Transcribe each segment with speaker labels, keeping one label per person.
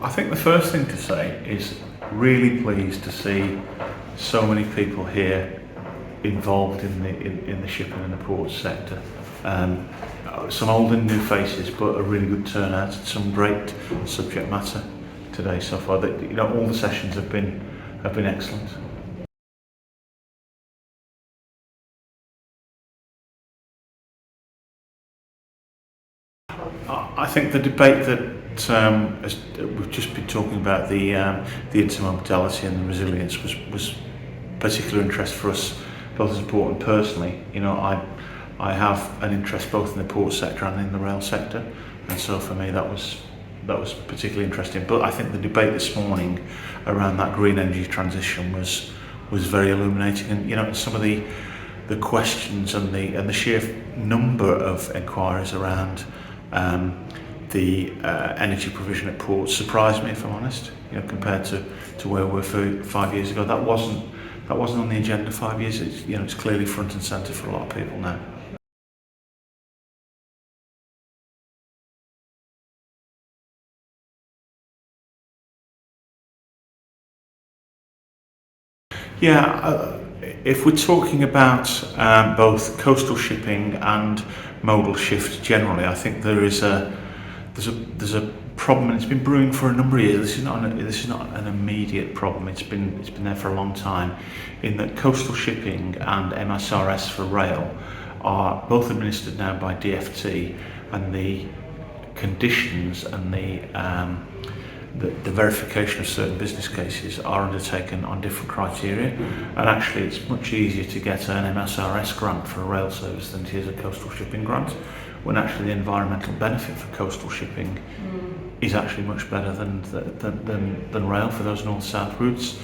Speaker 1: I think the first thing to say is really pleased to see so many people here involved in the shipping and the port sector. Some old and new faces, but a really good turnout. Some great subject matter today so far. All the sessions have been excellent. I think the debate that we've just been talking about, the intermodality and the resilience, was particular interest for us, both as a port and personally. I have an interest both in the port sector and in the rail sector, and so for me that was particularly interesting. But I think the debate this morning around that green energy transition was very illuminating, and some of the questions and the sheer number of inquiries around the energy provision at ports surprised me, if I'm honest. Compared to where we were 5 years ago, that wasn't on the agenda 5 years. It's clearly front and centre for a lot of people now. Yeah, if we're talking about both coastal shipping and modal shift generally, I think there's a problem, and it's been brewing for a number of years. This is not an immediate problem. It's been there for a long time, in that coastal shipping and MSRS for rail are both administered now by DFT, and the conditions and the verification of certain business cases are undertaken on different criteria, and actually it's much easier to get an MSRS grant for a rail service than it is a coastal shipping grant, when actually the environmental benefit for coastal shipping is actually much better than rail for those north-south routes.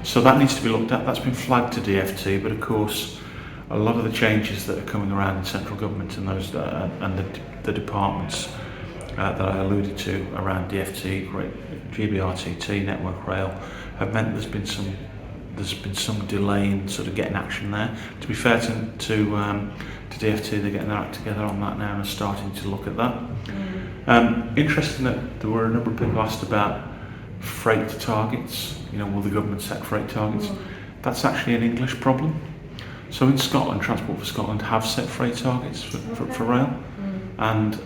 Speaker 1: So that needs to be looked at. That's been flagged to DFT, but of course a lot of the changes that are coming around in central government and those the departments that I alluded to around DFT, GBRTT, Network Rail, have meant there's been some delay in sort of getting action there. To be fair to DFT, they're getting their act together on that now and starting to look at that. Interesting that there were a number of people asked about freight targets. Will the government set freight targets? That's actually an English problem. So in Scotland, Transport for Scotland have set freight targets for rail, and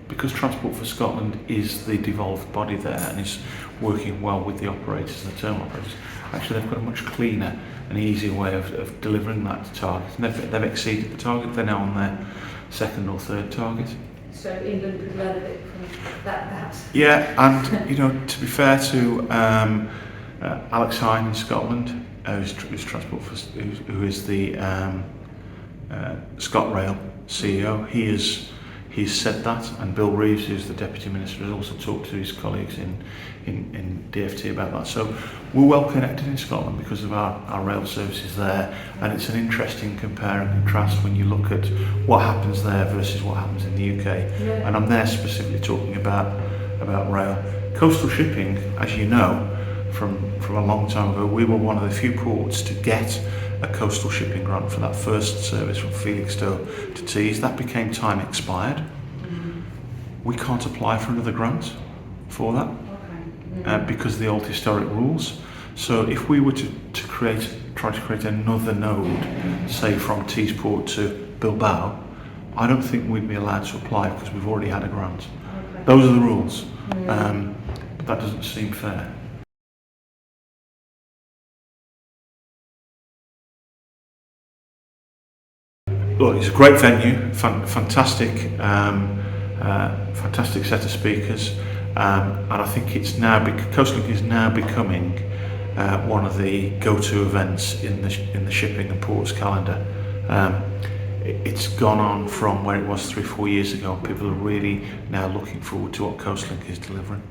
Speaker 1: because Transport for Scotland is the devolved body there and is working well with the operators and the terminal operators, actually they've got a much cleaner and easier way of delivering that target. And they've exceeded the target. They're now on their second or third target.
Speaker 2: So England could learn a bit from that, perhaps.
Speaker 1: Yeah, and to be fair to Alex Hine in Scotland, who's Transport for, who is the ScotRail CEO, he's said that, and Bill Reeves, who's the Deputy Minister, has also talked to his colleagues in DFT about that. So we're well connected in Scotland because of our rail services there, and it's an interesting compare and contrast when you look at what happens there versus what happens in the UK. Yeah. And I'm there specifically talking about rail. Coastal shipping, as you know, from a long time ago, we were one of the few ports to get a coastal shipping grant for that first service from Felixstowe to Tees. That became time expired. We can't apply for another grant for that because of the old historic rules. So if we were to try to create another node, say from Tees Port to Bilbao, I don't think we'd be allowed to apply because we've already had a grant. Those are the rules, but that doesn't seem fair. Look, it's a great venue, fantastic set of speakers, and I think it's now Coastlink is now becoming one of the go-to events in the shipping and ports calendar. It's gone on from where it was 3-4 years ago. People are really now looking forward to what Coastlink is delivering.